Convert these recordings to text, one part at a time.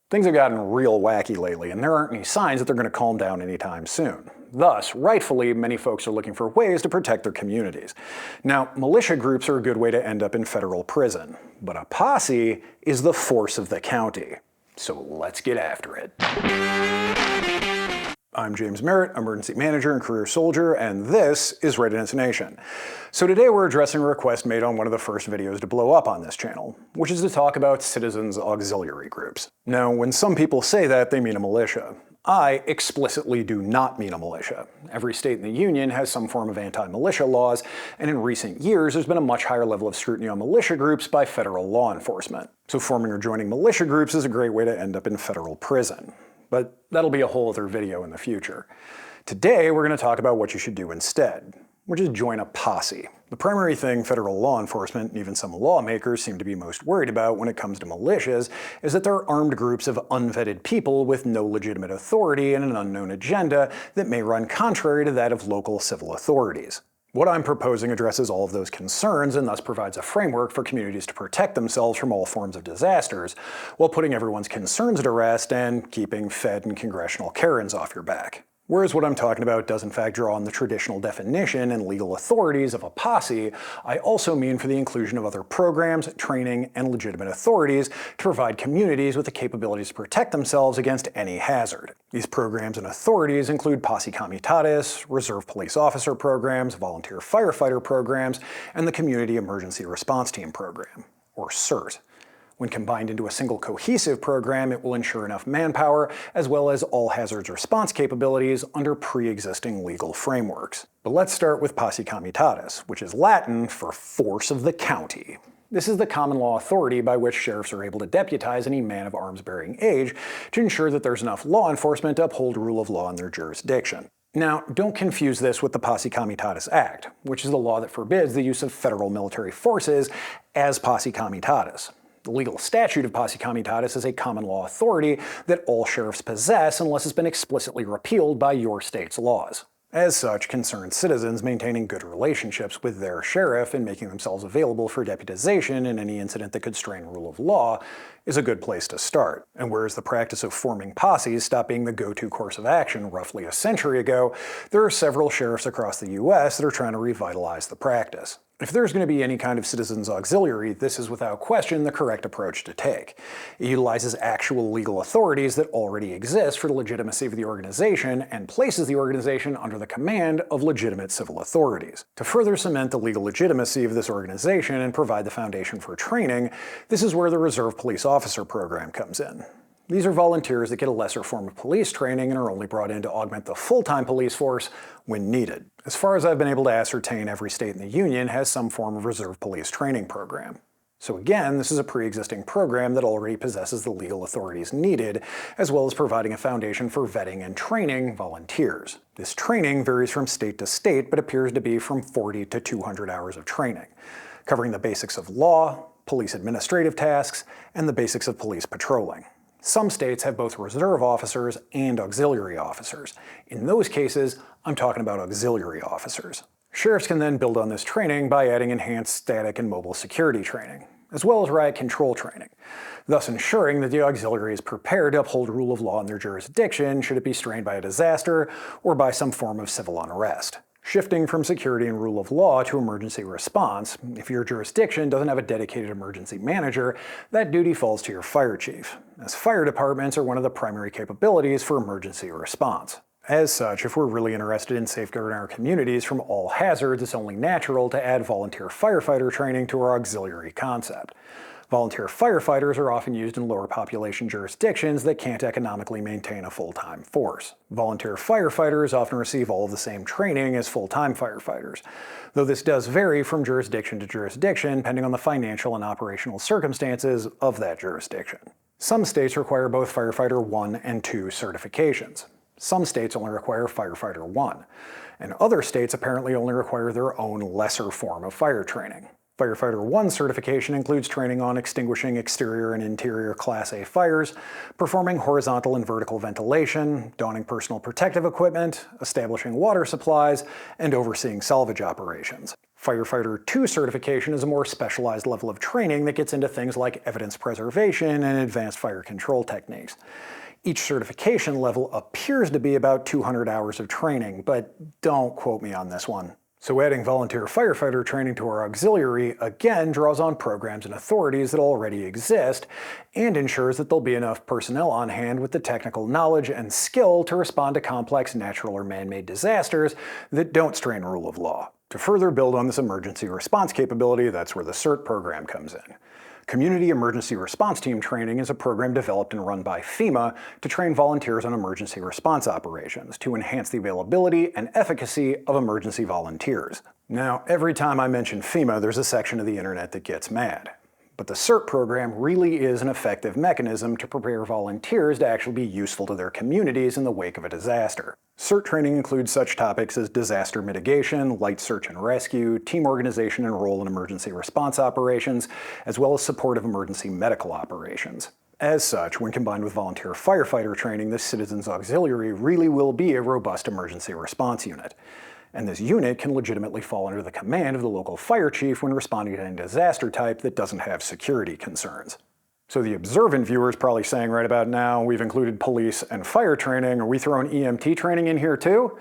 Things have gotten real wacky lately, and there aren't any signs that they're going to calm down anytime soon. Thus, rightfully, many folks are looking for ways to protect their communities. Now, militia groups are a good way to end up in federal prison, but a posse is the force of the county. So let's get after it. I'm James Merritt, emergency manager and career soldier, and this is Readiness Nation. So today we're addressing a request made on one of the first videos to blow up on this channel, which is to talk about citizens auxiliary groups. Now, when some people say that, they mean a militia. I explicitly do not mean a militia. Every state in the Union has some form of anti-militia laws, and in recent years there's been a much higher level of scrutiny on militia groups by federal law enforcement. So forming or joining militia groups is a great way to end up in federal prison. But that'll be a whole other video in the future. Today we're going to talk about what you should do instead, which is join a posse. The primary thing federal law enforcement, and even some lawmakers, seem to be most worried about when it comes to militias is that they're armed groups of unvetted people with no legitimate authority and an unknown agenda that may run contrary to that of local civil authorities. What I'm proposing addresses all of those concerns and thus provides a framework for communities to protect themselves from all forms of disasters, while putting everyone's concerns to rest and keeping Fed and congressional Karens off your back. Whereas what I'm talking about does in fact draw on the traditional definition and legal authorities of a posse, I also mean for the inclusion of other programs, training, and legitimate authorities to provide communities with the capabilities to protect themselves against any hazard. These programs and authorities include posse comitatus, reserve police officer programs, volunteer firefighter programs, and the Community Emergency Response Team program, or CERT. When combined into a single cohesive program, it will ensure enough manpower, as well as all hazards response capabilities under pre-existing legal frameworks. But let's start with posse comitatus, which is Latin for force of the county. This is the common law authority by which sheriffs are able to deputize any man of arms-bearing age to ensure that there's enough law enforcement to uphold rule of law in their jurisdiction. Now, don't confuse this with the Posse Comitatus Act, which is the law that forbids the use of federal military forces as posse comitatus. The legal statute of posse comitatus is a common law authority that all sheriffs possess unless it's been explicitly repealed by your state's laws. As such, concerned citizens maintaining good relationships with their sheriff and making themselves available for deputization in any incident that could strain rule of law is a good place to start. And whereas the practice of forming posses stopped being the go-to course of action roughly a century ago, there are several sheriffs across the US that are trying to revitalize the practice. If there's going to be any kind of citizens auxiliary, this is without question the correct approach to take. It utilizes actual legal authorities that already exist for the legitimacy of the organization and places the organization under the command of legitimate civil authorities. To further cement the legal legitimacy of this organization and provide the foundation for training, this is where the Reserve Police Officer program comes in. These are volunteers that get a lesser form of police training and are only brought in to augment the full-time police force when needed. As far as I've been able to ascertain, every state in the Union has some form of reserve police training program. So again, this is a pre-existing program that already possesses the legal authorities needed, as well as providing a foundation for vetting and training volunteers. This training varies from state to state, but appears to be from 40 to 200 hours of training, covering the basics of law, police administrative tasks, and the basics of police patrolling. Some states have both reserve officers and auxiliary officers. In those cases, I'm talking about auxiliary officers. Sheriffs can then build on this training by adding enhanced static and mobile security training, as well as riot control training, thus ensuring that the auxiliary is prepared to uphold rule of law in their jurisdiction should it be strained by a disaster or by some form of civil unrest. Shifting from security and rule of law to emergency response, if your jurisdiction doesn't have a dedicated emergency manager, that duty falls to your fire chief, as fire departments are one of the primary capabilities for emergency response. As such, if we're really interested in safeguarding our communities from all hazards, it's only natural to add volunteer firefighter training to our auxiliary concept. Volunteer firefighters are often used in lower population jurisdictions that can't economically maintain a full-time force. Volunteer firefighters often receive all of the same training as full-time firefighters, though this does vary from jurisdiction to jurisdiction depending on the financial and operational circumstances of that jurisdiction. Some states require both Firefighter 1 and 2 certifications. Some states only require Firefighter 1, and other states apparently only require their own lesser form of fire training. Firefighter 1 certification includes training on extinguishing exterior and interior Class A fires, performing horizontal and vertical ventilation, donning personal protective equipment, establishing water supplies, and overseeing salvage operations. Firefighter 2 certification is a more specialized level of training that gets into things like evidence preservation and advanced fire control techniques. Each certification level appears to be about 200 hours of training, but don't quote me on this one. So adding volunteer firefighter training to our auxiliary again draws on programs and authorities that already exist and ensures that there'll be enough personnel on hand with the technical knowledge and skill to respond to complex natural or man-made disasters that don't strain rule of law. To further build on this emergency response capability, that's where the CERT program comes in. Community Emergency Response Team Training is a program developed and run by FEMA to train volunteers on emergency response operations to enhance the availability and efficacy of emergency volunteers. Now, every time I mention FEMA, there's a section of the internet that gets mad. But the CERT program really is an effective mechanism to prepare volunteers to actually be useful to their communities in the wake of a disaster. CERT training includes such topics as disaster mitigation, light search and rescue, team organization and role in emergency response operations, as well as support of emergency medical operations. As such, when combined with volunteer firefighter training, the Citizens Auxiliary really will be a robust emergency response unit. And this unit can legitimately fall under the command of the local fire chief when responding to any disaster type that doesn't have security concerns. So the observant viewer is probably saying right about now, we've included police and fire training. Are we throwing EMT training in here too?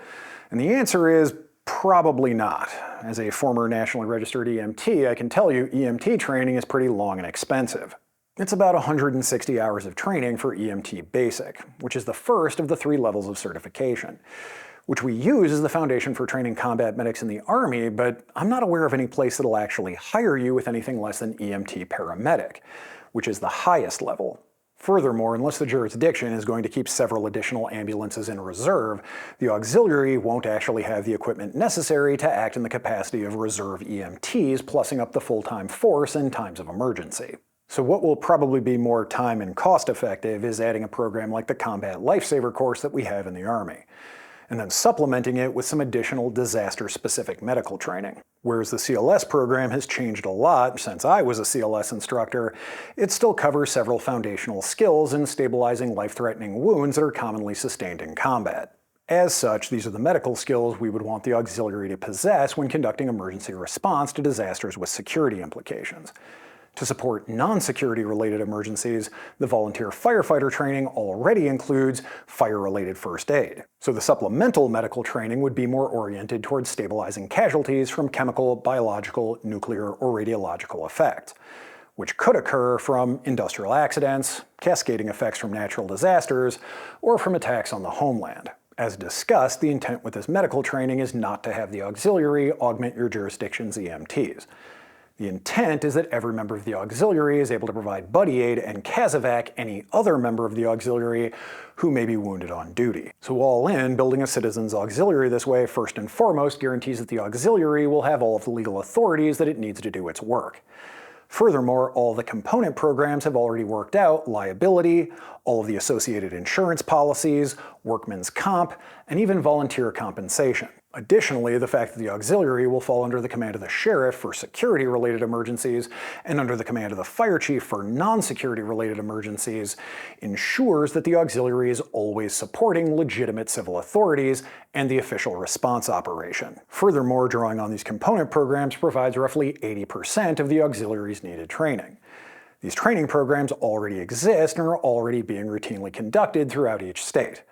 And the answer is probably not. As a former nationally registered EMT, I can tell you EMT training is pretty long and expensive. It's about 160 hours of training for EMT Basic, which is the first of the 3 levels of certification, which we use as the foundation for training combat medics in the Army, but I'm not aware of any place that'll actually hire you with anything less than EMT paramedic, which is the highest level. Furthermore, unless the jurisdiction is going to keep several additional ambulances in reserve, the auxiliary won't actually have the equipment necessary to act in the capacity of reserve EMTs, plussing up the full-time force in times of emergency. So what will probably be more time and cost effective is adding a program like the Combat Lifesaver course that we have in the Army, and then supplementing it with some additional disaster-specific medical training. Whereas the CLS program has changed a lot since I was a CLS instructor, it still covers several foundational skills in stabilizing life-threatening wounds that are commonly sustained in combat. As such, these are the medical skills we would want the auxiliary to possess when conducting emergency response to disasters with security implications. To support non-security related emergencies, the volunteer firefighter training already includes fire-related first aid. So the supplemental medical training would be more oriented towards stabilizing casualties from chemical, biological, nuclear, or radiological effects, which could occur from industrial accidents, cascading effects from natural disasters, or from attacks on the homeland. As discussed, the intent with this medical training is not to have the auxiliary augment your jurisdiction's EMTs. The intent is that every member of the auxiliary is able to provide buddy aid and casevac any other member of the auxiliary who may be wounded on duty. So all in, building a citizens auxiliary this way first and foremost guarantees that the auxiliary will have all of the legal authorities that it needs to do its work. Furthermore, all the component programs have already worked out liability, all of the associated insurance policies, workman's comp, and even volunteer compensation. Additionally, the fact that the auxiliary will fall under the command of the sheriff for security-related emergencies and under the command of the fire chief for non-security-related emergencies ensures that the auxiliary is always supporting legitimate civil authorities and the official response operation. Furthermore, drawing on these component programs provides roughly 80% of the auxiliary's needed training. These training programs already exist and are already being routinely conducted throughout each state.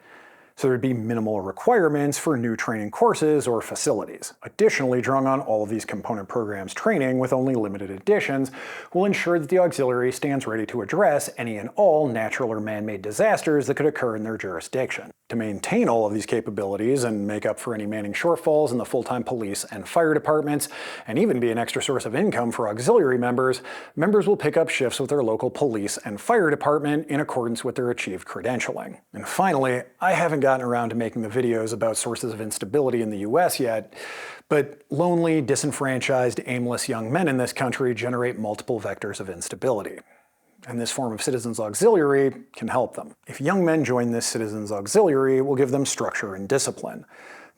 So there'd be minimal requirements for new training courses or facilities. Additionally, drawing on all of these component programs training with only limited additions will ensure that the auxiliary stands ready to address any and all natural or man-made disasters that could occur in their jurisdiction. To maintain all of these capabilities and make up for any manning shortfalls in the full-time police and fire departments, and even be an extra source of income for auxiliary members, members will pick up shifts with their local police and fire department in accordance with their achieved credentialing. And finally, I haven't gotten around to making the videos about sources of instability in the US yet, but lonely, disenfranchised, aimless young men in this country generate multiple vectors of instability. And this form of Citizens Auxiliary can help them. If young men join this Citizens Auxiliary, it will give them structure and discipline.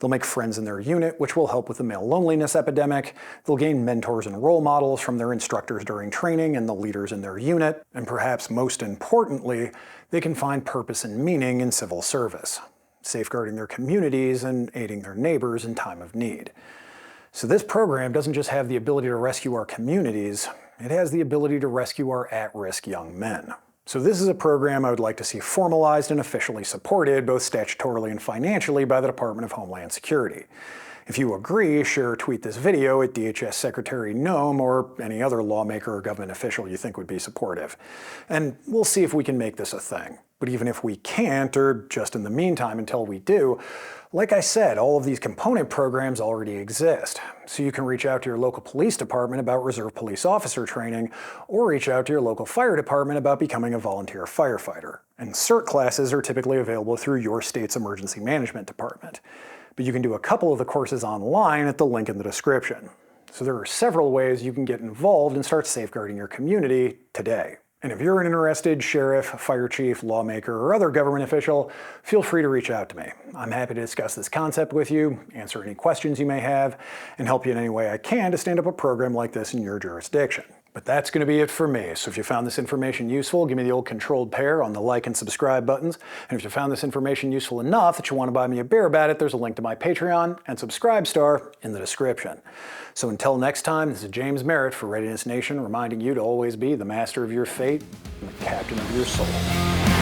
They'll make friends in their unit, which will help with the male loneliness epidemic. They'll gain mentors and role models from their instructors during training and the leaders in their unit. And perhaps most importantly, they can find purpose and meaning in civil service, safeguarding their communities and aiding their neighbors in time of need. So this program doesn't just have the ability to rescue our communities, it has the ability to rescue our at-risk young men. So this is a program I would like to see formalized and officially supported, both statutorily and financially, by the Department of Homeland Security. If you agree, share or tweet this video at DHS Secretary Noem or any other lawmaker or government official you think would be supportive. And we'll see if we can make this a thing. But even if we can't, or just in the meantime until we do, like I said, all of these component programs already exist. So you can reach out to your local police department about reserve police officer training, or reach out to your local fire department about becoming a volunteer firefighter. And CERT classes are typically available through your state's emergency management department. But you can do a couple of the courses online at the link in the description. So there are several ways you can get involved and start safeguarding your community today. And if you're an interested sheriff, fire chief, lawmaker, or other government official, feel free to reach out to me. I'm happy to discuss this concept with you, answer any questions you may have, and help you in any way I can to stand up a program like this in your jurisdiction. But that's going to be it for me. So if you found this information useful, give me the old controlled pair on the like and subscribe buttons. And if you found this information useful enough that you want to buy me a beer about it, there's a link to my Patreon and Subscribe Star in the description. So until next time, this is James Merritt for Readiness Nation, reminding you to always be the master of your fate and the captain of your soul.